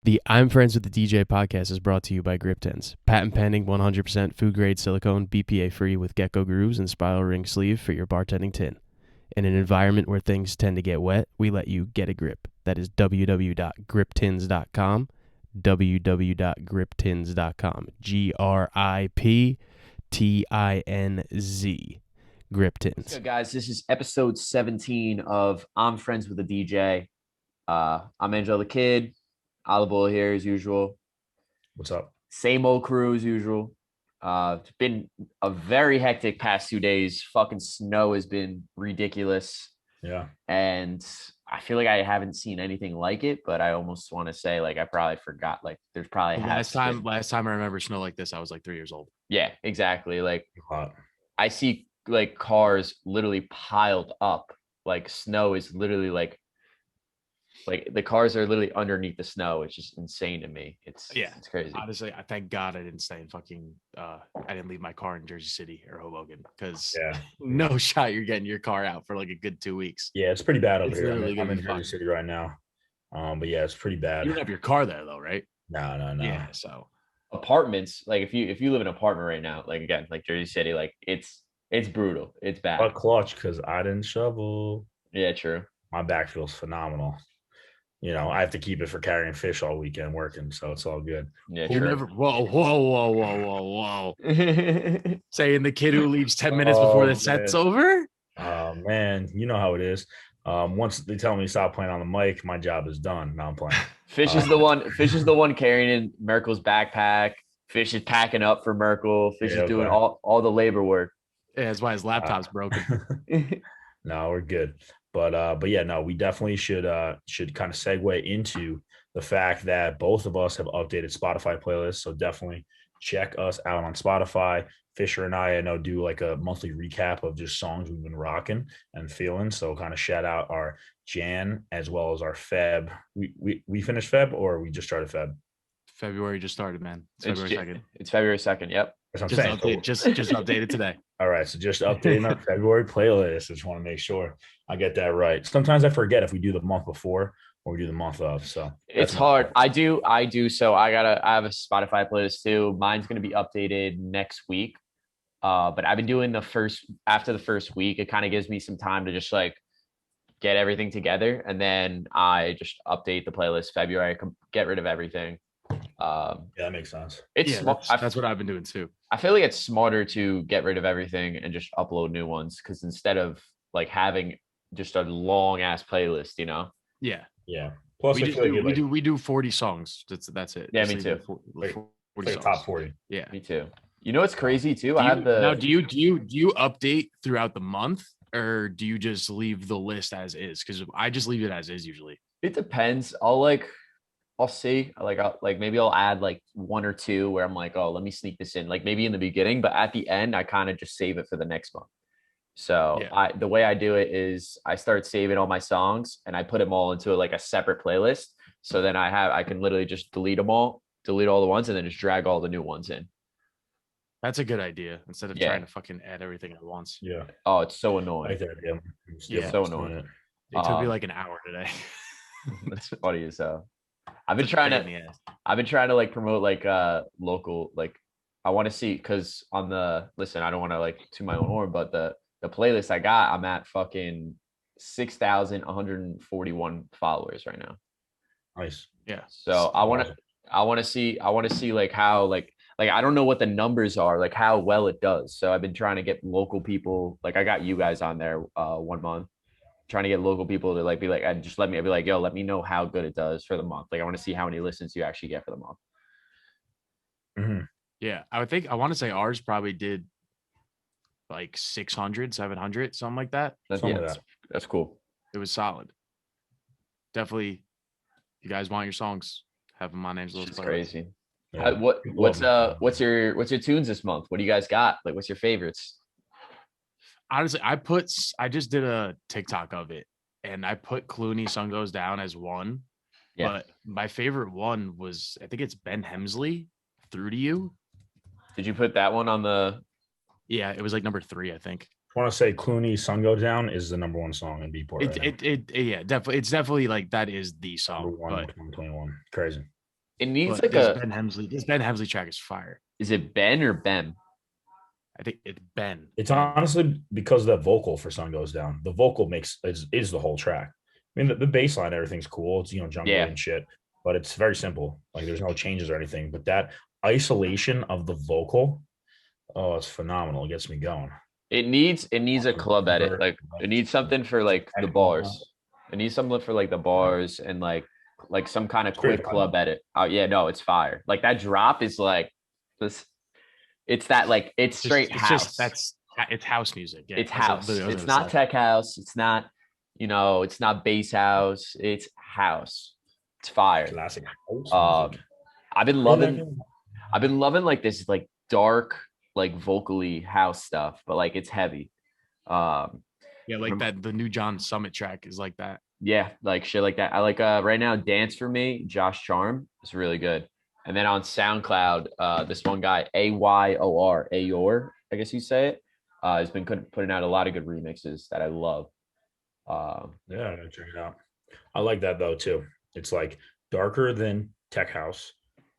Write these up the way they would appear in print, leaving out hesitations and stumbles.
The I'm Friends with the DJ podcast is brought to you by Grip Tins. Patent pending 100% food grade silicone, BPA free with gecko grooves and spiral ring sleeve for your bartending tin. In an environment where things tend to get wet, we let you get a grip. That is www.griptins.com. www.griptins.com. GRIPTINZ. Grip Tins. So, guys, this is episode 17 of I'm Friends with the DJ. I'm Angel the Kid. Olive here as usual. What's up? Same old crew as usual. It's been a very hectic past 2 days. Fucking snow has been ridiculous. Yeah. And I feel like I haven't seen anything like it, but I almost want to say like I probably forgot. Like there's probably last time I remember snow like this, I was like 3 years old. Yeah, exactly. Like Hot. I see like cars literally piled up. Like snow is literally like the cars are literally underneath the snow. It's just insane to me. It's crazy. Honestly, I thank God I didn't stay in fucking I didn't leave my car in Jersey City or Hoboken because no shot you're getting your car out for like a good 2 weeks. Yeah, it's pretty bad over It's here. literally I'm in gonna be Jersey City right now. But yeah, it's pretty bad. You don't have your car there though, right? No. Yeah, so apartments, like if you live in an apartment right now, like again, like Jersey City, like it's brutal. It's bad. But clutch because I didn't shovel. Yeah, true. My back feels phenomenal. You know, I have to keep it for carrying fish all weekend working, so it's all good. Yeah, you true. never. Whoa! Saying the kid who leaves 10 minutes before the set's over. Oh man, you know how it is. Once they tell me to stop playing on the mic, my job is done. Now I'm playing. Fish is the one carrying in Merkel's backpack. Fish is packing up for Merkel. Fish is doing all the labor work. Yeah, that's why his laptop's broken. No, we're good. But yeah, no, we definitely should kind of segue into the fact that both of us have updated Spotify playlists. So definitely check us out on Spotify. Fisher and I know, do like a monthly recap of just songs we've been rocking and feeling. So kind of shout out our Jan as well as our Feb. We finished Feb or we just started Feb? February just started, man. It's February 2nd. It's February 2nd. Yep. Just updated today. All right. So just updating our February playlist. I just want to make sure I get that right. Sometimes I forget if we do the month before or we do the month of. So it's hard. I do. So I have a Spotify playlist too. Mine's going to be updated next week. But I've been doing after the first week, it kind of gives me some time to just like get everything together. And then I just update the playlist February, get rid of everything. Yeah, that makes sense. That's what I've been doing too. I feel like it's smarter to get rid of everything and just upload new ones because instead of like having just a long ass playlist, you know. Yeah. Plus, we do 40 songs. That's it. Yeah, me too. 40 top 40. Yeah, me too. You know what's crazy too? Do you update throughout the month or do you just leave the list as is? Because I just leave it as is usually. It depends. I'll see, maybe I'll add like one or two where I'm like, oh, let me sneak this in, like maybe in the beginning, but at the end, I kind of just save it for the next month. So the way I do it is I start saving all my songs and I put them all into like a separate playlist. So then I can literally just delete all the ones and then just drag all the new ones in. That's a good idea instead of trying to fucking add everything at once. Yeah. Oh, it's so annoying. Right there, yeah. So annoying. It took me like an hour today. That's funny as hell. I've been trying to like promote like local, like I want to see because I don't want to like to my own horn, but the playlist I got, I'm at fucking 6,141 followers right now. Nice. Yeah. So I want to see like how like I don't know what the numbers are, like how well it does. So I've been trying to get local people, like I got you guys on there 1 month. Trying to get local people to like be like, and just let me be like, yo, let me know how good it does for the month. Like I want to see how many listens you actually get for the month. Mm-hmm. Yeah, I want to say ours probably did like 600, 700, something like that. That's cool. It was solid. Definitely, if you guys want your songs, have them on Angelo's. It's crazy. Yeah. What's your tunes this month? What do you guys got? Like, what's your favorites? Honestly, I just did a TikTok of it and I put Clooney Sun Goes Down as one. Yeah. But my favorite one was, I think it's Ben Hemsley, Through to You. Did you put that one on the? Yeah, it was like number 3, I think. I want to say Clooney Sun Goes Down is the number 1 song in Beatport. Definitely. It's definitely like that is the song. Number 1, 2021. Crazy. It needs But like this a. Ben Hemsley, this Ben Hemsley track is fire. Is it Ben or Bem? I think it's Ben. It's Ben. honestly because the vocal for Sun Goes Down. The vocal is the whole track. I mean, the bass line, everything's cool. It's jungly Yeah, and shit, but it's very simple. Like there's no changes or anything. But that isolation of the vocal, oh, it's phenomenal. It gets me going. it needs a club edit. Like it needs something for like the bars. It needs something for like the bars and like some kind of It's pretty quick fun. club edit. Oh yeah, no, it's fire. Like that drop is like this. It's that like it's straight It's house. just it's house music. Yeah, It's that's house. literally what I was It's gonna not say. tech house. It's not, it's not bass house. It's house. It's fire. Classic house Um, music. I've been loving like this like dark like vocally house stuff, but like it's heavy. Um, Yeah, like that. The new John Summit track is like that. yeah, like shit like that. I like right now Dance for Me, Josh Charm is really good. And then on SoundCloud, this one guy, Ayor, I guess you say it, has been putting out a lot of good remixes that I love. Yeah, I gotta check it out. I like that though too. It's like darker than tech house.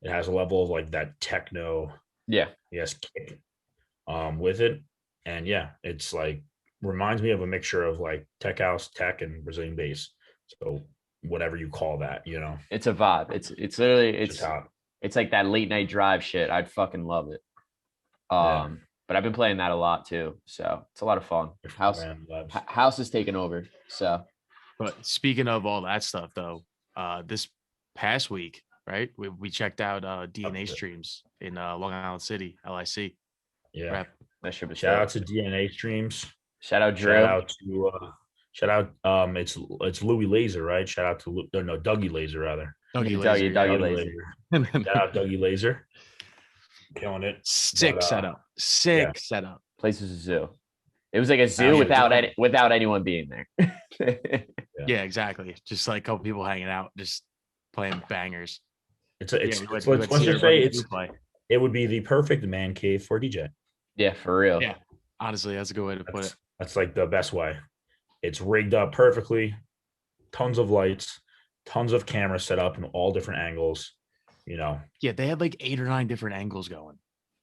It has a level of like that techno, Yeah, yes, kick with it. And yeah, it's like reminds me of a mixture of like tech house, tech, and Brazilian bass. So whatever you call that. it's a vibe. It's literally Just how it's like that late night drive shit. I'd fucking love it. yeah. But I've been playing that a lot too, so it's a lot of fun. House is taking over. So But speaking of all that stuff, though, this past week, right, we checked out DNA streams in Long Island City, LIC. Yeah. Rap. that should be Shout out to DNA streams. Shout out Drew. Shout out it's Louis Laser, right? Shout out to no Dougie Laser rather. Dougie Dougie Laser. Laser. Shout out Dougie Laser. Killing it. Sick But, setup. Sick setup. Place was a zoo. It was like a zoo Actually, without anyone being there. Yeah, exactly. Just like a couple people hanging out, just playing bangers. let's we just everybody say do play. it would be the perfect man cave for DJ. Yeah, for real. Yeah, honestly, that's a good way to put it. That's like the best way. It's rigged up perfectly, tons of lights, tons of cameras set up in all different angles. Yeah, they had like 8 or 9 different angles going.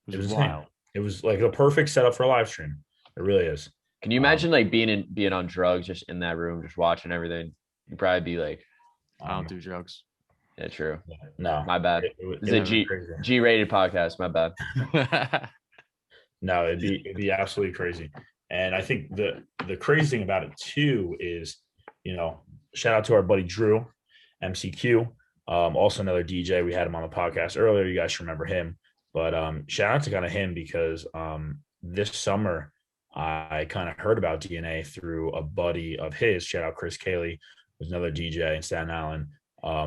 It was insane. wild. It was like the perfect setup for a live stream. It really is. Can you imagine like being on drugs just in that room, just watching everything? You'd probably be like, I don't do drugs. yeah, true. No, My bad. This is a G-rated podcast. My bad. No, it'd be absolutely crazy. And I think the crazy thing about it too is, shout out to our buddy Drew, MCQ, also another DJ. We had him on the podcast earlier. You guys should remember him. But shout out to kind of him because this summer I kind of heard about DNA through a buddy of his. Shout out Chris Cayley, who's another DJ in Staten Island.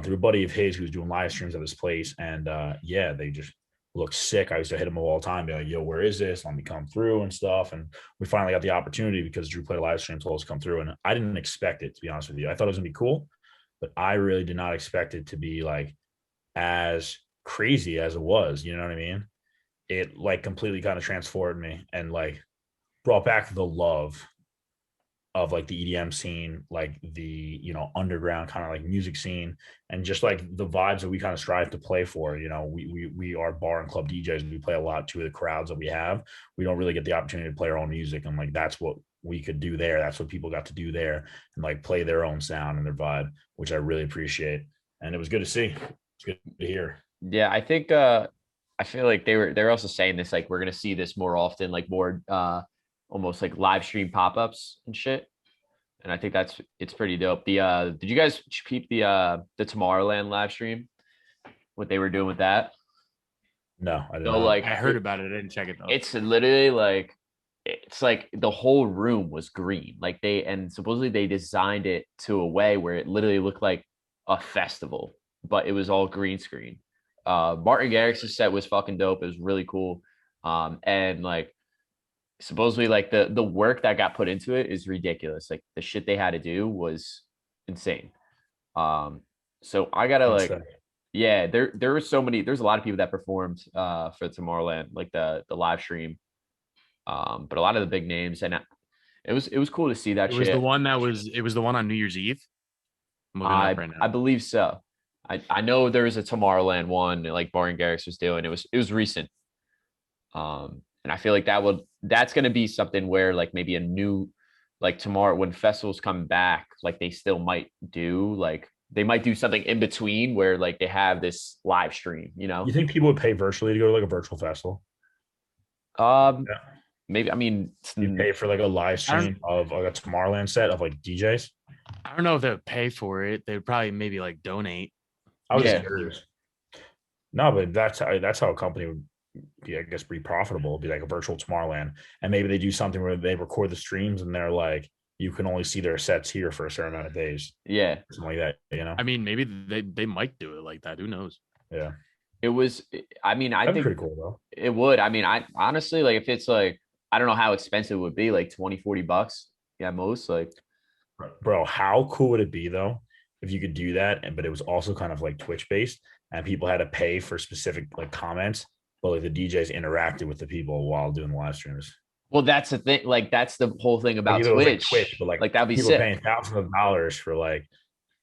Through a buddy of his who's doing live streams at this place. And yeah, they just look sick. I used to hit him all the time, be like, yo, where is this? Let me come through and stuff. And we finally got the opportunity because Drew played a live stream, told us to come through. And I didn't expect it, to be honest with you. I thought it was gonna be cool, but I really did not expect it to be like as crazy as it was. You know what I mean? It like completely kind of transformed me and like brought back the love of like the EDM scene, like the underground kind of like music scene, and just like the vibes that we kind of strive to play for. We are bar and club DJs, and we play a lot to the crowds that we have. We don't really get the opportunity to play our own music, and like that's what we could do there. That's what people got to do there, and like play their own sound and their vibe, which I really appreciate. And it was good to see. It's good to hear. Yeah, I think I feel like they're also saying this, like we're gonna see this more often, like more almost like live stream pop-ups and shit. And I think it's pretty dope. Did you guys keep the Tomorrowland live stream? What they were doing with that? No, I didn't. So like I heard about it. I didn't check it though. It's literally like it's like the whole room was green. Like supposedly they designed it to a way where it literally looked like a festival, but it was all green screen. Martin Garrix's set was fucking dope. It was really cool. And like supposedly like the work that got put into it is ridiculous. Like the shit they had to do was insane. So I gotta like, yeah, there were there's a lot of people that performed for Tomorrowland, like the live stream. But a lot of the big names, and it was cool to see that. It was the one on New Year's Eve. I believe so. I know there was a Tomorrowland one like Barton Garrix was doing. It was recent. And I feel like that's gonna be something where like maybe a new like tomorrow when festivals come back, like they still might do like they might do something in between where like they have this live stream, you know? You think people would pay virtually to go to like a virtual festival? Um, Yeah. maybe I mean You pay for like a live I don't, stream of like a Tomorrowland set of like DJs. I don't know if they would pay for it. They would probably maybe like donate. I was Yeah. just curious. No, but that's how a company would be, I guess, be profitable. It'd be like a virtual Tomorrowland, and maybe they do something where they record the streams and they're like, you can only see their sets here for a certain amount of days, yeah. something like that. You know? I mean, maybe they might do it like that. Who knows? Yeah, It was I mean, I that'd be think pretty cool though. it would. I mean, I honestly like if it's like I don't know how expensive it would be, like 20-40 bucks. Yeah, most like Bro, how cool would it be though if you could do that, and but it was also kind of like Twitch based, and people had to pay for specific like comments, but like the DJs interacted with the people while doing the live streams. well, that's the thing. Like that's the whole thing Like about either it was like Twitch. Twitch, but like Like that'd be people sick. paying thousands of dollars for like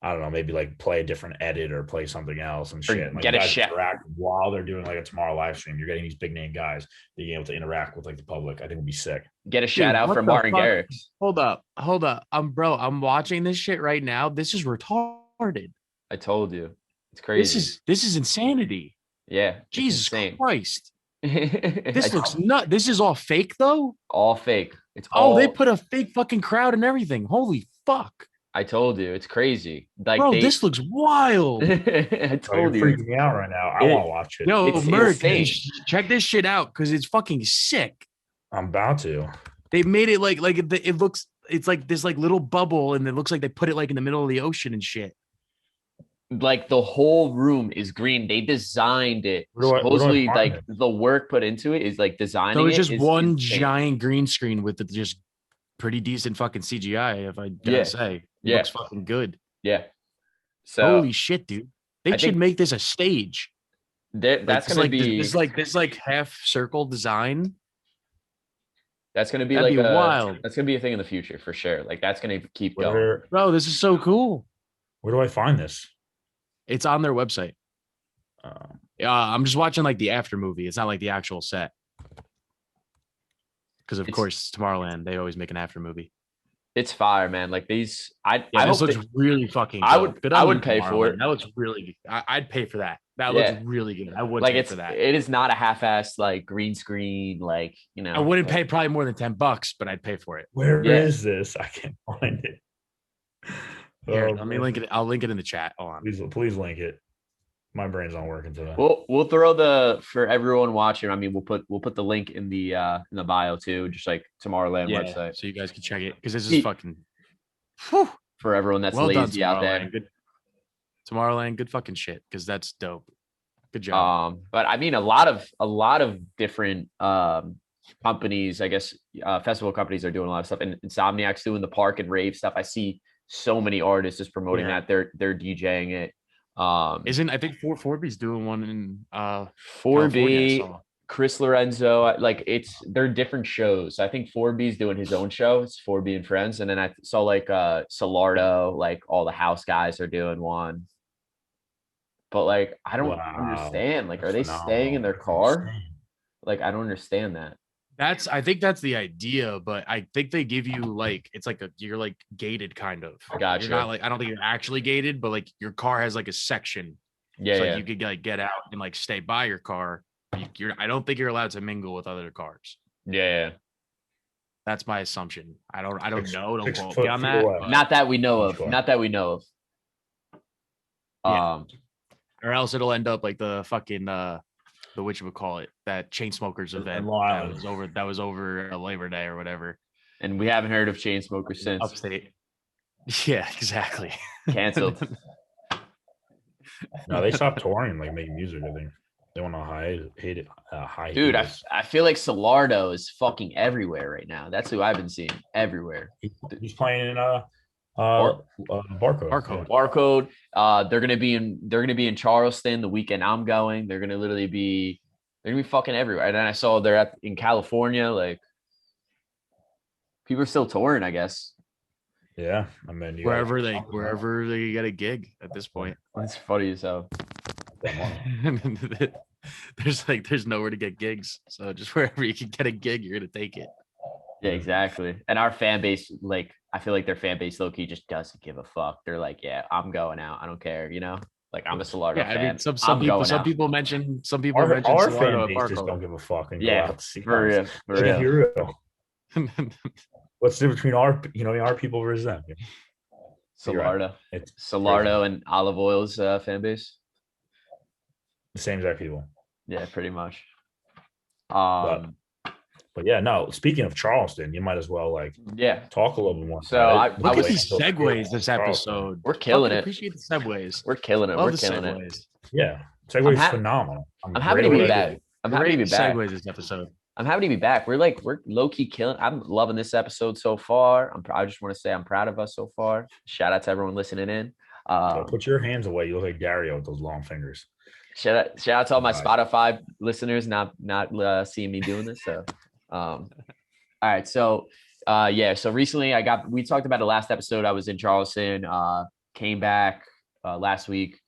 I don't know, maybe like play a different edit or play something else and Or shit. And, like get you a guys chef. interact while they're doing like a tomorrow live stream. You're getting these big name guys being able to interact with like the public. I think would be sick. Get a shout out what from the Martin fuck? Garrix. Hold up. I'm watching this shit right now. This is retarded. I told you. It's crazy. This is insanity. Yeah. It's Jesus insane. Christ. This This looks nut. This is all fake though. all fake. It's all Oh, they put a fake fucking crowd and everything. Holy fuck. I told you. It's crazy. Like Bro, this looks wild. I Oh, you're told you. freaking me out right now. I It- want to watch it. Yo, It's Merc, insane. check this shit out because it's fucking sick. I'm about to. They made it like it looks. It's like this like little bubble, and it looks like they put it like in the middle of the ocean and shit. Like the whole room is green. They designed it. Where do I Supposedly, find like it? the work put into it is like designing. So it's it just is one insane. giant green screen with the just pretty decent fucking CGI. If I gotta Yeah. say, it Yeah. looks fucking good. Yeah. So Holy shit, dude! They I should think- make this a stage. that's Like, gonna like be this like half circle design. that's gonna be That'd like be a wild. that's gonna be a thing in the future for sure. Like that's gonna keep going. Bro, this is so cool. Where do I find this? It's on their website. Um, I'm just watching like the after movie. It's not like the actual set. Because of It's- course, Tomorrowland, they always make an after movie. It's fire, man. Like these, I Yeah, this hope looks really fucking good. I would- Good I on would you, pay for Tomorrowland. it. That looks really good. I'd pay for that. That Yeah. looks really good. I would like pay it's for that. it is not a half-assed like green screen, like I wouldn't like- pay probably more than $10, but I'd pay for it. where is Yeah. this? I can't find it. Here, Oh, let me man. link it. I'll link it in the chat. Hold on. Please link it. My brain's not working today. We'll throw for everyone watching. I mean, we'll put the link in the bio too, just like Tomorrowland Yeah, website so you guys can check it because this See- is fucking. Whew. for everyone that's Well done, lazy out there. Tomorrowland. Good. Tomorrowland, good fucking shit because that's dope. Good job. But I mean, a lot of different companies, I guess, festival companies are doing a lot of stuff, and Insomniac's doing the park and rave stuff. I see so many artists just promoting Yeah. that they're DJing it. Isn't I think 4B's doing one in 4B, California, I saw. Chris Lorenzo, like they're different shows. I think 4B's doing his own show. It's 4B and Friends, and then I saw like Solardo, like all the house guys are doing one. But like I don't Wow. understand. Like, are That's they staying in their phenomenal. That's car? insane. Like, I don't understand that. I think that's the idea, but I think they give you like it's like you're like gated kind of. Gotcha. You're not like I don't think you're actually gated, but like your car has like a section. Yeah, so yeah. like you could like get out and like stay by your car. I don't think you're allowed to mingle with other cars. Yeah. That's my assumption. I don't know. Don't 6 quote foot me on feet that. away. but- Not that we know of. Sure. Not that we know of. Yeah. Or else it'll end up like the fucking the whatchamacallit, that Chainsmokers In event Long that Island. was over Labor Day or whatever. And we haven't heard of Chainsmokers since. Upstate. Yeah, exactly. Canceled. No, they stopped touring, like making music. I think they went on high. Dude, hiatus. I feel like Solardo is fucking everywhere right now. That's who I've been seeing everywhere. He's playing in Barcode. Barcode. Barcode. They're gonna be in Charleston the weekend I'm going. They're gonna be fucking everywhere. And then I saw in California. Like, people are still touring, I guess. Yeah, I mean, wherever they get a gig at this point. That's funny as hell. There's nowhere to get gigs, so just wherever you can get a gig, you're gonna take it. Yeah, exactly. And our fan base, like, I feel like their fan base low key just doesn't give a fuck. They're like, yeah, I'm going out. I don't care, you know. Like, I'm a Solardo fan. I mean, some people mention our Solardo fan at base Bar just Color. don't give a fuck and go Yeah, out to see for us. real, for Let's be real. real. What's the difference between our people versus them? Solardo, It's Solardo, and Olive Oil's fan base. the same exact people. Yeah, pretty much. But yeah, no. Speaking of Charleston, you might as well yeah. talk a little bit more. So about it. Look I at was- these segues this episode. We're killing Fucking it. Appreciate the segues. We're killing it. Love We're the killing it. segues. Yeah, Segway is I'm phenomenal. I'm happy to be great back. I'm happy to be Great back. segues this episode. I'm happy to be back. We're low key killing. I'm loving this episode so far. I just want to say I'm proud of us so far. Shout out to everyone listening in. So put your hands away. You look like Dario with those long fingers. Shout out to all my Right. Spotify listeners not seeing me doing this. So, all right. So, So recently we talked about the last episode. I was in Charleston. Came back last week.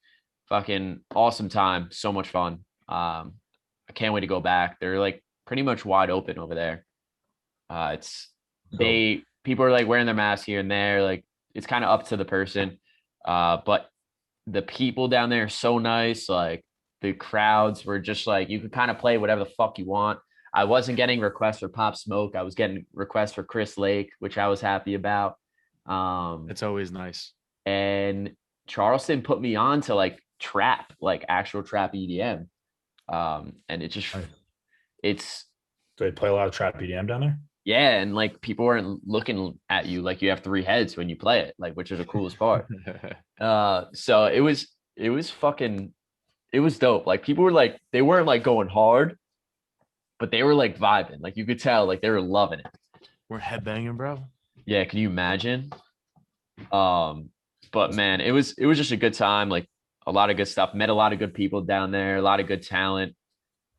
Fucking awesome time. So much fun. I can't wait to go back. They're like pretty much wide open over there. People are like wearing their masks here and there. Like it's kind of up to the person. But the people down there are so nice. Like the crowds were just like, you could kind of play whatever the fuck you want. I wasn't getting requests for Pop Smoke. I was getting requests for Chris Lake, which I was happy about. It's always nice. And Charleston put me on to like trap, like actual trap EDM. And it just, Do they play a lot of trap EDM down there? yeah. And like people weren't looking at you like you have three heads when you play it, like, which is the coolest part. So it was dope. Like people were like, they weren't like going hard, but they were like vibing. Like you could tell, like they were loving it. We're headbanging, bro. Yeah, can you imagine? But man, it was just a good time. Like a lot of good stuff. Met a lot of good people down there. A lot of good talent.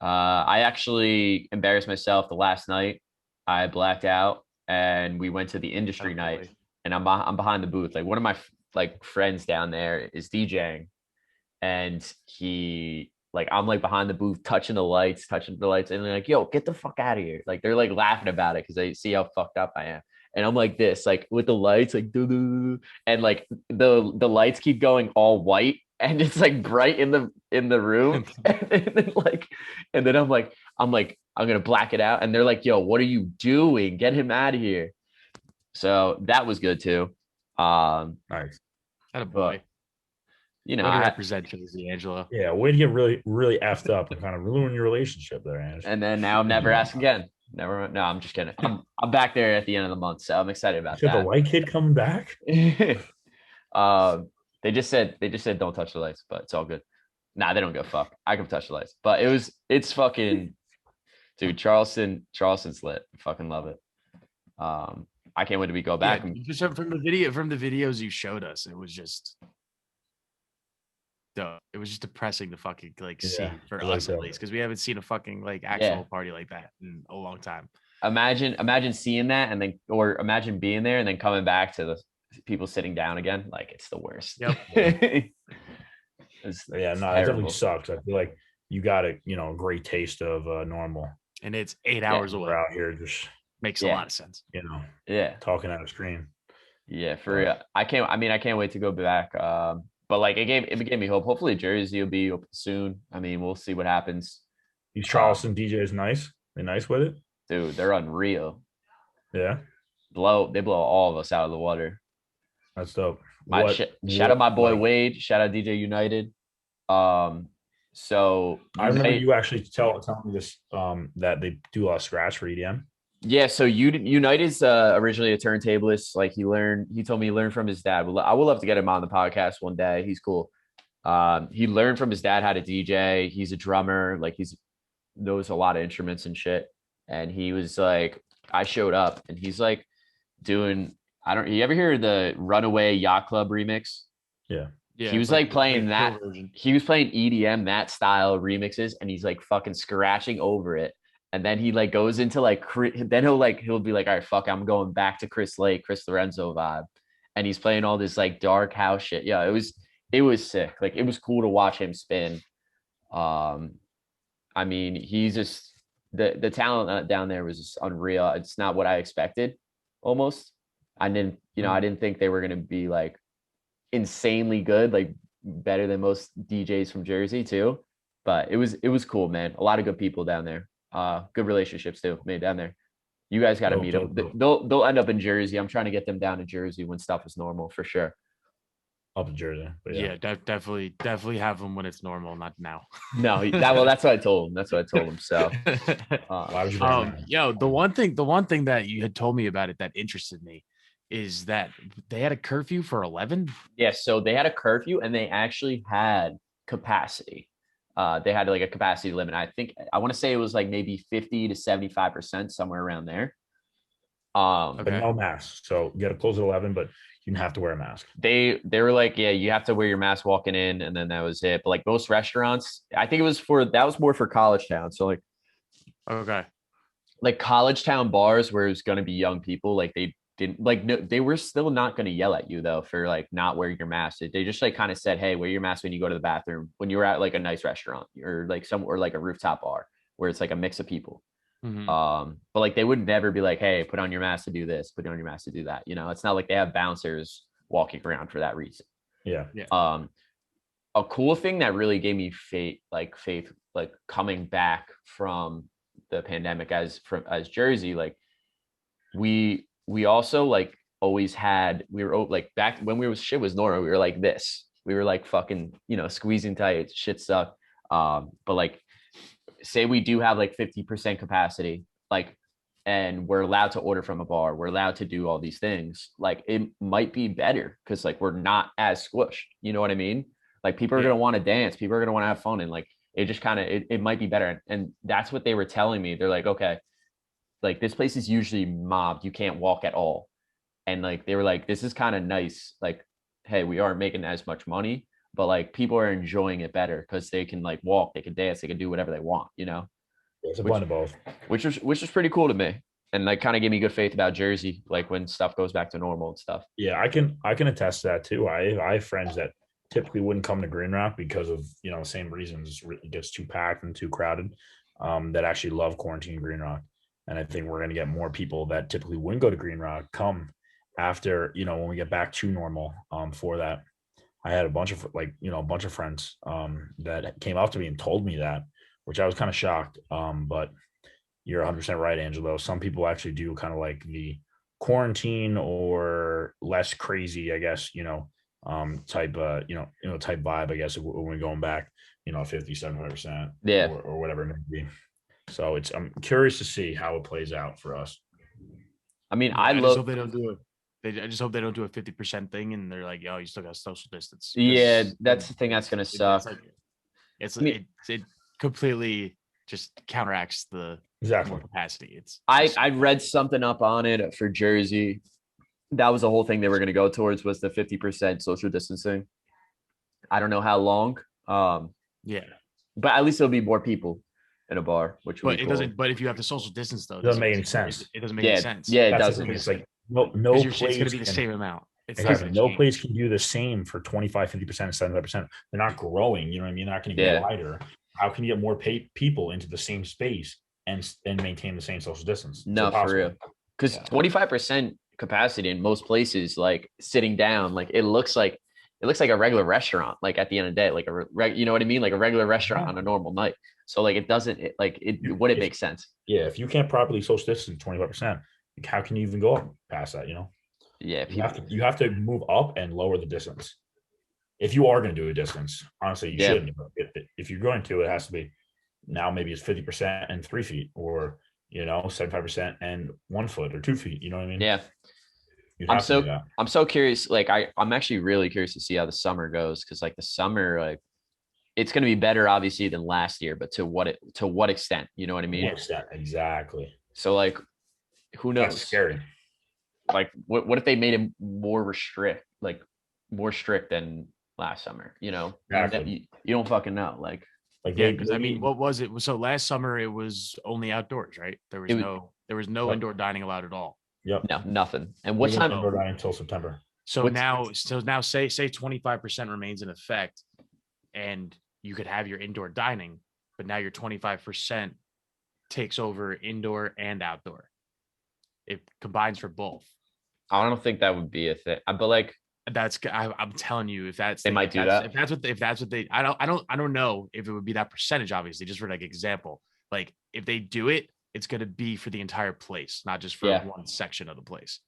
I actually embarrassed myself the last night. I blacked out, and we went to the industry night. And I'm behind the booth. Like one of my like friends down there is DJing, and I'm like behind the booth touching the lights, and they're like, yo, get the fuck out of here. Like they're like laughing about it because they see how fucked up I am. And I'm like this, like with the lights, like doo-doo, and like the lights keep going all white, and it's like bright in the room. and then I'm like, I'm gonna black it out. And they're like, yo, what are you doing? Get him out of here. So that was good too. Nice. Attaboy. You know, I represent D'Angelo. Yeah, way to get really, really effed up and kind of ruin your relationship there, Ange. and then now I'm never asked again. Never. No, I'm just kidding. I'm back there at the end of the month, so I'm excited about You that. got the white kid coming back? They just said don't touch the lights, but it's all good. Nah, they don't give a fuck. I can touch the lights, but it's fucking, dude. Charleston's lit. I fucking love it. I can't wait to go back. Yeah, just from the videos you showed us, it was just dope. It was just depressing to fucking see for us at least, because we haven't seen a fucking like actual party like that in a long time. Imagine seeing that or imagine being there and then coming back to the people sitting down again. Like it's the worst. Yep. It terrible. definitely sucks. I feel like you got a great taste of normal. And it's 8 hours away. We're out here just makes a lot of sense. Talking at a screen. Yeah, for real. I can't wait to go back. But like it gave me hope. Hopefully Jersey will be open soon. I mean, we'll see what happens. These Charleston DJs nice. They nice with it? Dude, they're unreal. Yeah. They blow all of us out of the water. That's dope. Shout out my boy Wade. Shout out DJ United. So I remember you actually telling me this that they do a lot of scratch for EDM. Yeah, so United's originally a turntablist. Like he told me he learned from his dad. I would love to get him on the podcast one day. He's cool. He learned from his dad how to DJ. He's a drummer. Like knows a lot of instruments and shit. And he was like, I showed up and he's like you ever hear the Runaway Yacht Club remix? Yeah. Yeah, he was like playing that. He was playing EDM, that style remixes, and he's like fucking scratching over it. And then he like goes into like, then he'll be like, all right, fuck, I'm going back to Chris Lorenzo vibe. and he's playing all this like dark house shit. Yeah, it was sick. Like it was cool to watch him spin. I mean, he's just the talent down there was just unreal. It's not what I expected. Almost, I didn't think they were gonna be like insanely good, like better than most DJs from Jersey too. But it was cool, man. A lot of good people down there. Good relationships too made down there. You guys got to meet them. They'll end up in Jersey. I'm trying to get them down to Jersey when stuff is normal for sure. Up in Jersey. Yeah, definitely have them when it's normal, not now. No, that's what I told him. That's what I told him. So, the one thing that you had told me about it that interested me is that they had a curfew for 11. Yeah, so they had a curfew and they actually had capacity. They had like a capacity limit. I want to say it was like maybe 50 to 75%, somewhere around there. But no mask. So you got to close at 11, but you didn't have to wear a mask. They were like, yeah, you have to wear your mask walking in, and then that was it. But like most restaurants, I think that was more for college town. So like, okay, like college town bars where it's going to be young people, like they didn't like, no, they were still not going to yell at you though for like not wearing your mask. They just like kind of said, hey, wear your mask when you go to the bathroom, when you're at like a nice restaurant or like or like a rooftop bar where it's like a mix of people. Mm-hmm. But like they would never be like, hey, put on your mask to do this, put on your mask to do that. You know, it's not like they have bouncers walking around for that reason. Yeah. A cool thing that really gave me faith like coming back from the pandemic as Jersey, like we also like always had, we were like back when shit was normal, we were like this, we were like fucking, squeezing tight, shit sucked. But like say we do have like 50% capacity, like, and we're allowed to order from a bar, we're allowed to do all these things, like it might be better because like we're not as squished, you know what I mean? Like people are going to want to dance, people are going to want to have fun, and like it just kind of it might be better. And that's what they were telling me. They're like, okay, like this place is usually mobbed, you can't walk at all, and like they were like, this is kind of nice, like, hey, we aren't making as much money, but like people are enjoying it better because they can like walk, they can dance, they can do whatever they want, It's a blend of both, which was pretty cool to me, and like kind of gave me good faith about Jersey, like when stuff goes back to normal and stuff. Yeah, I can attest to that too. I have friends that typically wouldn't come to Green Rock because of same reasons, it gets too packed and too crowded, that actually love quarantine Green Rock. And I think we're going to get more people that typically wouldn't go to Green Rock come after, when we get back to normal, for that. I had a bunch of friends that came up to me and told me that, which I was kind of shocked. But you're 100% right, Angelo. Some people actually do kind of like the quarantine or less crazy, I guess, type type vibe, I guess, when we're going back, 50, 75%, yeah, or whatever it may be. So I'm curious to see how it plays out for us. I mean, I just hope they don't do it. I just hope they don't do a 50% thing and they're like, yo, you still got social distance. Yeah, that's the thing that's gonna suck. It completely just counteracts the exactly capacity. I read something up on it for Jersey. That was the whole thing they were gonna go towards, was the 50% social distancing. I don't know how long. Yeah, but at least there'll be more people in a bar, which would be cool. Doesn't. But if you have the social distance, though, it doesn't make any sense. It doesn't make any sense. Yeah, it doesn't. It's like no place. It's going to be the same amount. Exactly. No place can do the same for 25, 50%, 75%. They're not growing. You know what I mean? They're not going to get wider. How can you get more people into the same space and maintain the same social distance? No, for real. Because 25% capacity in most places, like sitting down, like it looks like a regular restaurant. Like at the end of the day, like you know what I mean? Like a regular restaurant on a normal night. So like it doesn't wouldn't make sense. Yeah, if you can't properly social distance 25%, how can you even go up past that? Yeah, you have to move up and lower the distance. If you are going to do a distance, honestly, you shouldn't. If you're going to, it has to be now. Maybe it's 50% and 3 feet, or 75% and 1 foot or 2 feet. You know what I mean? Yeah. I'm so curious. Like I'm actually really curious to see how the summer goes, because like the summer, like it's going to be better obviously than last year, but to what extent? You know what I mean? What extent? Exactly. So like, who knows? That's scary. Like what if they made it more strict than last summer? Exactly. You don't fucking know. Like yeah, because I mean, what was it? So last summer it was only outdoors, right? There was no indoor dining allowed at all. Yep. No, nothing. And what time? Indoor dining until September. So now say 25% remains in effect, and you could have your indoor dining, but now your 25% takes over indoor and outdoor. It combines for both. I don't think that would be a thing, but like I'm telling you, if that's they might do that. If that's what they, I don't know if it would be that percentage. Obviously, just for like example, like if they do it, it's going to be for the entire place, not just for one section of the place.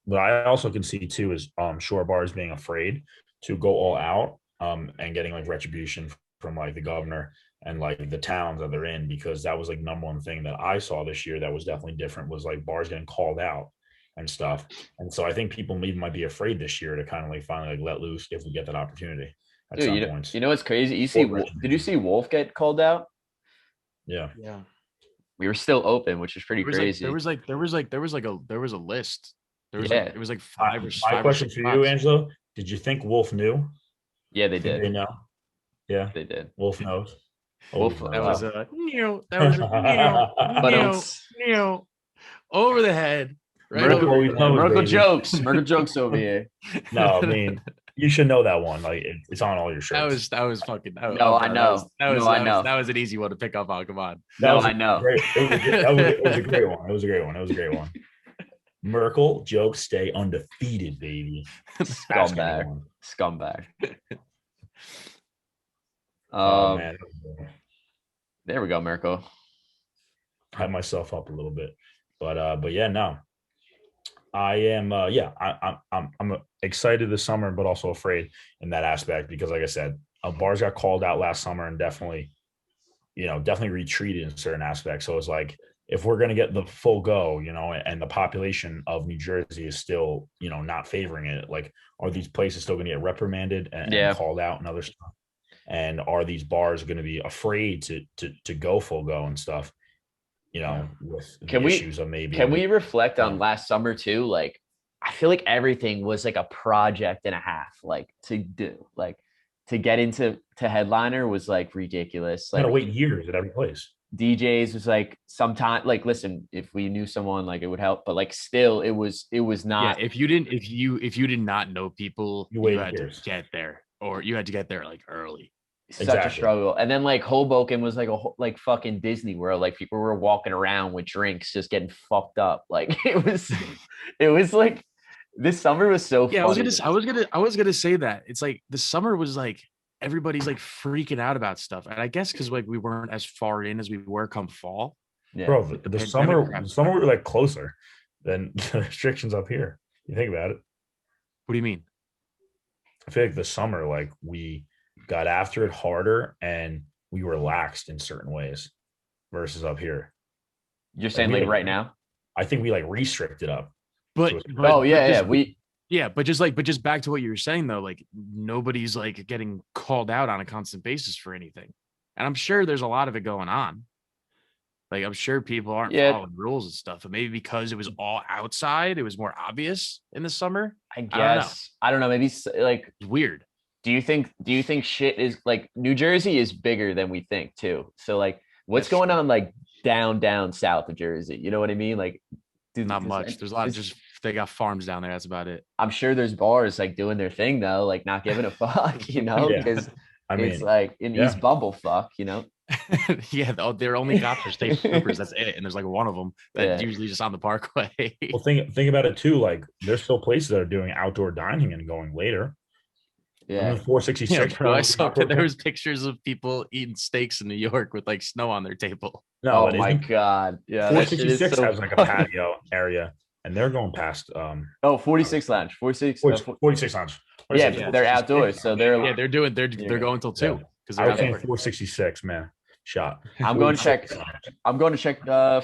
But I also can see too is shore bars being afraid to go all out and getting like retribution from like the governor and like the towns that they're in, because that was like number one thing that I saw this year that was definitely different, was like bars getting called out and stuff. And so I think people might be afraid this year to kind of like finally like let loose if we get that opportunity at some points. You know what's crazy? Did you see Wolf get called out? Yeah. We were still open, which is pretty crazy. There was a list. It was like five or my question for you, Angelo, did you think Wolf knew? Yeah, they did. They know. Yeah, they did. Wolf knows. Wolf. That was over the head. Right, Merkle jokes. Merkle jokes over here. No, I mean, you should know that one. Like it's on all your shirts. That was fucking. I know. That was an easy one to pick up on. Come on. I know. It was a great one. It was a great one. Merkle jokes stay undefeated, baby. Scumbag. Oh man. There we go, Merkle. Hype myself up a little bit, but yeah, no. I am I'm excited this summer, but also afraid in that aspect because, like I said, bars got called out last summer and definitely retreated in certain aspects. So it's like, if we're going to get the full go, and the population of New Jersey is still, not favoring it, like, are these places still going to get reprimanded and called out and other stuff? And are these bars going to be afraid to go full go and stuff? With issues of maybe. Can we reflect on last summer too? Like, I feel like everything was like a project and a half, like to do, like to get into headliner was like ridiculous. Like, gotta wait years at every place. DJs was like sometime, like, listen, if we knew someone, like it would help, but like still it was not. Yeah, if you did not know people, you had years to get there, or you had to get there like early. Such a struggle. And then like Hoboken was like fucking Disney World. Like people were walking around with drinks, just getting fucked up. Like it was like this summer was so funny. I was gonna say that it's like the summer was like everybody's like freaking out about stuff, and I guess because like we weren't as far in as we were come fall. Yeah. Bro, the summer we were like closer than the restrictions up here. You think about it. What do you mean? I feel like the summer, like we got after it harder and we relaxed in certain ways versus up here. You're saying like right now? I think we like restricted up. But just back to what you were saying though, like nobody's like getting called out on a constant basis for anything. And I'm sure there's a lot of it going on. Like I'm sure people aren't following rules and stuff, but maybe because it was all outside, it was more obvious in the summer. I guess. I don't know. Maybe like it's weird. Do you think shit is like New Jersey is bigger than we think too? So like what's going on like down south of Jersey? You know what I mean? Like not much. There's a lot of just they got farms down there. That's about it. I'm sure there's bars like doing their thing though, like not giving a fuck, because it's like in East Bumblefuck, Yeah, they're only got their state troopers. That's it. And there's like one of them that's usually just on the parkway. Well, think about it too. Like there's still places that are doing outdoor dining and going later. Yeah, 466. Bro, I saw there was pictures of people eating steaks in New York with like snow on their table. No, oh my god, yeah. 466 has like a patio area, and they're going past. 46 Lounge, 46 Lounge. Yeah, they're outdoors, so they're going till 2 because I was saying 466, man. Shot. I'm going to check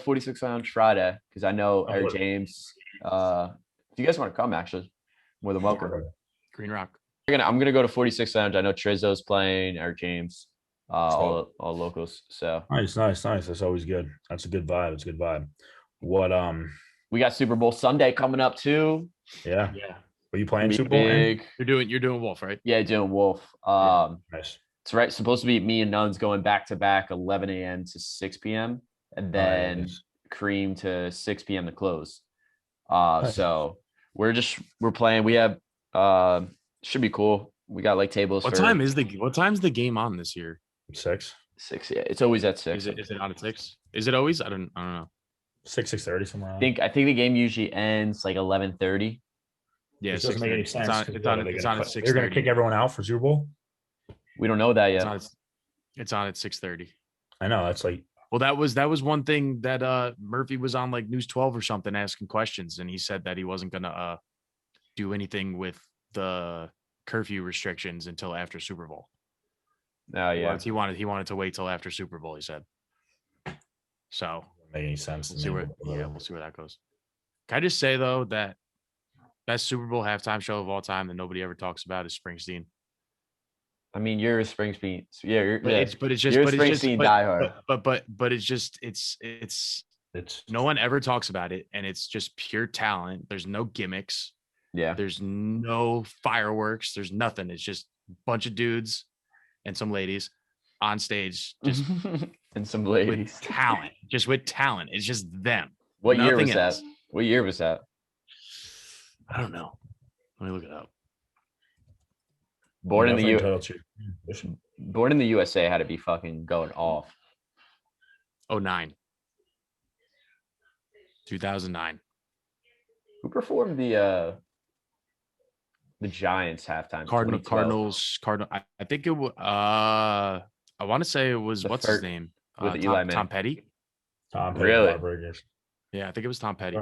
46 Lounge Friday because I know Eric James. If you guys want to come, actually, more than welcome. Green Rock. I'm gonna go to 46 Lounge. I know Trizzo's playing, Eric James, all locals. So nice. That's always good. That's a good vibe. It's a good vibe. What we got Super Bowl Sunday coming up too. Yeah. Are you playing Super Bowl? Big. You're doing Wolf, right? Yeah, doing Wolf. Nice. It's right. Supposed to be me and Nuns going back to back 11 a.m. to 6 p.m. and then Cream to 6 p.m. to close. Nice. So We're playing. We have should be cool. We got like tables. What time's the game on this year? 6. 6. Yeah, it's always at 6. Is it on at 6? Is it always? I don't know. 6:30 somewhere. I think the game usually ends like 11:30. Yeah, it doesn't make any sense. It's on at 6:30. They're gonna kick everyone out for Super Bowl. We don't know that yet. It's on at 6:30. I know that's like. Well, that was one thing that Murphy was on like News 12 or something asking questions, and he said that he wasn't gonna do anything with the curfew restrictions until after Super Bowl. Oh yeah, he wanted to wait till after Super Bowl. He said. So doesn't make any sense. We'll see where that goes. Can I just say though that best Super Bowl halftime show of all time that nobody ever talks about is Springsteen. I mean, you're a Springsteen. Yeah, you're Springsteen diehard. But it's no one ever talks about it, and it's just pure talent. There's no gimmicks. Yeah. There's no fireworks. There's nothing. It's just a bunch of dudes and some ladies on stage, just and some ladies with talent. Just with talent. It's just them. What year was that? What year was that? I don't know. Let me look it up. Born in the USA had to be fucking going off. 2009. 2009. Who performed the Giants halftime? Cardinals. I think it was. I want to say it was his name? Tom Petty. Tom Petty. Really? Yeah, I think it was Tom Petty.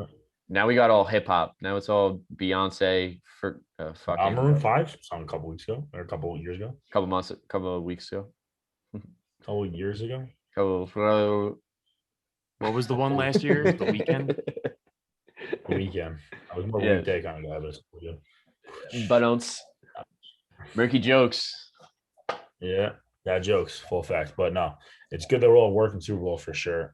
Now we got all hip hop. Now it's all Beyonce for fucking. Maroon 5 song a couple weeks ago or a couple of years ago. Couple of weeks ago. Couple of years ago. What was the one last year? The Weeknd. The Weeknd. I was more weekday kind of guy, but it's good. But Murky jokes. Yeah, jokes, full fact. But no, it's good that we're all working Super Bowl for sure.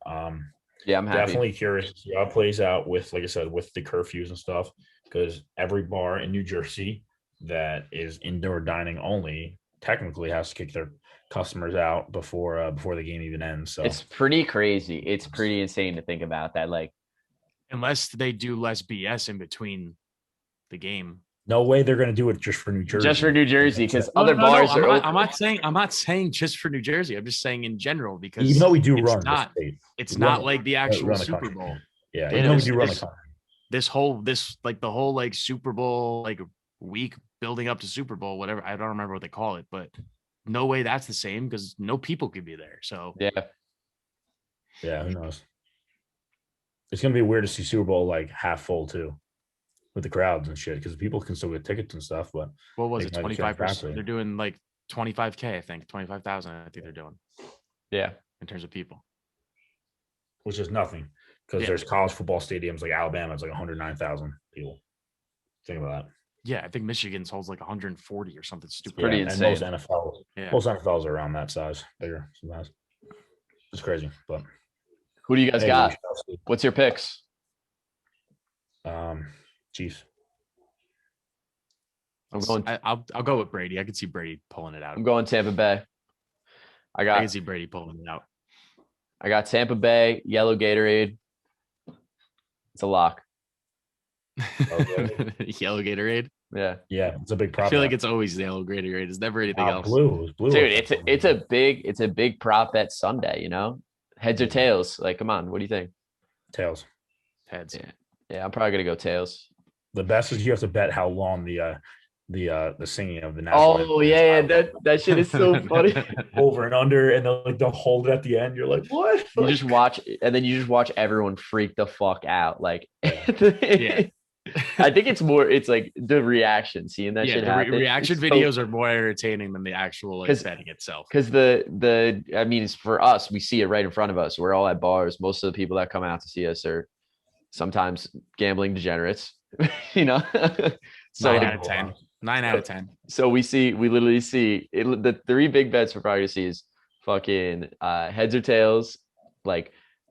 Yeah, I'm happy. Definitely curious to see how it plays out with, like I said, with the curfews and stuff, because every bar in New Jersey that is indoor dining only technically has to kick their customers out before the game even ends. So it's pretty crazy. It's pretty insane to think about that. Like, unless they do less BS in between the game. No way they're going to do it just for New Jersey. Just for New Jersey, because other bars are open. I'm not saying just for New Jersey. I'm just saying in general, because even though we do run the state. It's not like the actual Super Bowl. Yeah, even though we do run the country. The whole Super Bowl week building up to Super Bowl, whatever. I don't remember what they call it, but no way that's the same because no people could be there. So yeah, who knows? It's gonna be weird to see Super Bowl half full too, with the crowds and shit, because people can still get tickets and stuff. But what was it? 25%? They're doing 25K, I think 25,000. I think they're doing. Yeah, in terms of people, which is nothing, because there's college football stadiums like Alabama. It's 109,000 people. Think about that. Yeah, I think Michigan's holds 140 or something stupid. Pretty insane. And most NFLs are around that size, bigger sometimes. It's crazy, but. Who do you guys got? What's your picks? Chiefs. I'll go with Brady. I could see Brady pulling it out. I'm going Tampa Bay. I can see Brady pulling it out. I got Tampa Bay, yellow Gatorade. It's a lock. Yellow Gatorade. Yeah, it's a big prop. I feel like it's always yellow Gatorade. It's never anything else. Blue. Dude, it's a big prop bet Sunday. Heads or tails? Come on. What do you think? Tails. Heads. Yeah. I'm probably gonna go tails. The best is you have to bet how long the singing of the national. Oh yeah, that shit is so funny. Over and under, and they'll hold it at the end. You're like, what? You just watch, and then you just watch everyone freak the fuck out. Yeah. I think it's the reaction, seeing that shit happen. Reaction videos are more entertaining than the actual betting itself. Because it's for us, we see it right in front of us. We're all at bars. Most of the people that come out to see us are sometimes gambling degenerates. So 9 out of 10. 9 out of 10. So we literally see it. The three big bets we're probably gonna see is fucking heads or tails, the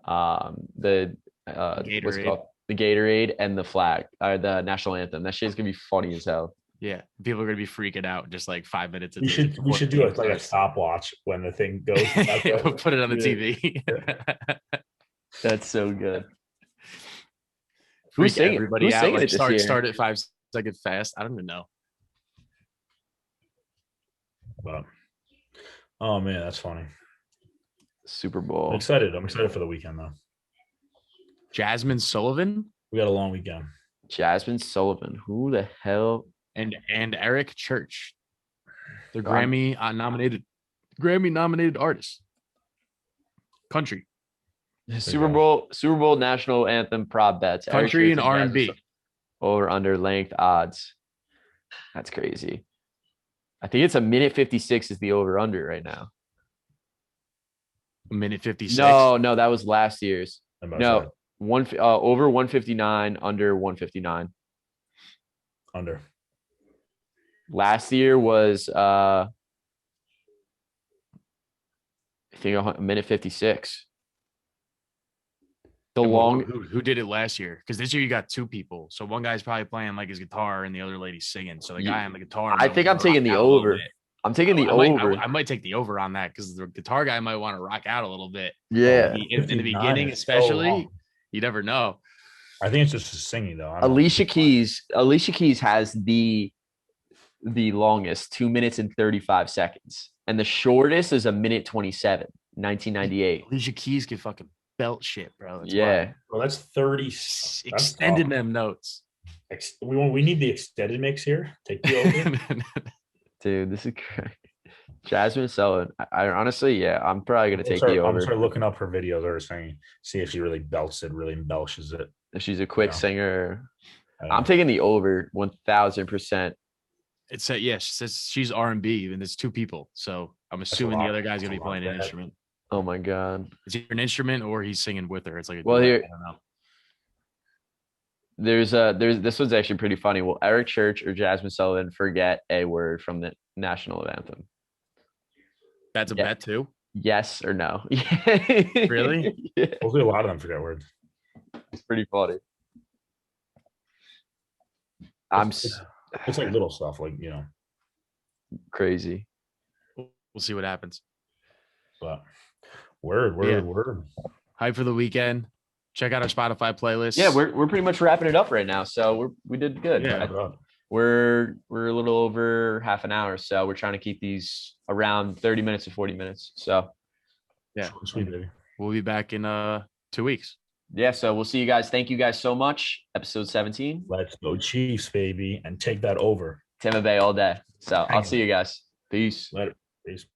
Gatorade. what's it called? The Gatorade and the flag, the national anthem. That shit's gonna be funny as hell. Yeah, people are gonna be freaking out just 5 minutes. We should do it a stopwatch when the thing goes. We'll put it on the TV. That's so good. Who's singing? Everybody Who's out. singing Like, it this year? start at 5 second fast. I don't even know. But oh man, that's funny. Super Bowl. I'm excited for the weekend though. Jasmine Sullivan. We got a long weekend. Jasmine Sullivan. Who the hell? And Eric Church. They're Grammy nominated artists. Country. Super Bowl national anthem prop bets. Country and R&B. Over under length odds. That's crazy. I think it's a minute 56 is the over under right now. A minute 56. No, that was last year's. No, over 159, under 159. Under. Last year was I think a minute 56. Who did it last year? Because this year you got two people. So one guy's probably playing like his guitar and the other lady's singing. So the guy on the guitar. I think I'm taking the over. I'm taking the over. I might take the over on that because the guitar guy might want to rock out a little bit. Yeah. In the beginning, especially, you never know. I think it's just singing though. Alicia Keys has the longest 2 minutes and 35 seconds. And the shortest is a minute 27, 1998. Alicia Keys can fucking belt shit, bro. Well, that's 30. Extended them notes. We need the extended mix here. Take the over. Dude, this is great. Jasmine Sullivan. I honestly, I'm probably gonna take the over. I'm start looking up her videos or saying, see if she really belts it, really embellishes it. If she's a quick singer. I'm taking the over 1000%. It said she's R&B and there's two people. So I'm assuming the other guy's gonna be playing an instrument. Oh my God. It's either an instrument or he's singing with her. It's like here, I don't know. There's this one's actually pretty funny. Will Eric Church or Jasmine Sullivan forget a word from the national anthem? That's a bet too. Yes or no? Really? Yeah. Hopefully a lot of them forget words. It's pretty funny. It's like little stuff, like crazy. We'll see what happens. But word. Hype for the weekend. Check out our Spotify playlist. Yeah, we're pretty much wrapping it up right now. So we did good. Yeah, we're a little over half an hour, so we're trying to keep these around 30 minutes to 40 minutes. So yeah, sweet baby. We'll be back in 2 weeks. Yeah, so we'll see you guys. Thank you guys so much. Episode 17. Let's go Chiefs, baby, and take that over. Tampa Bay all day. So I'll see you guys. Peace. Later. Peace.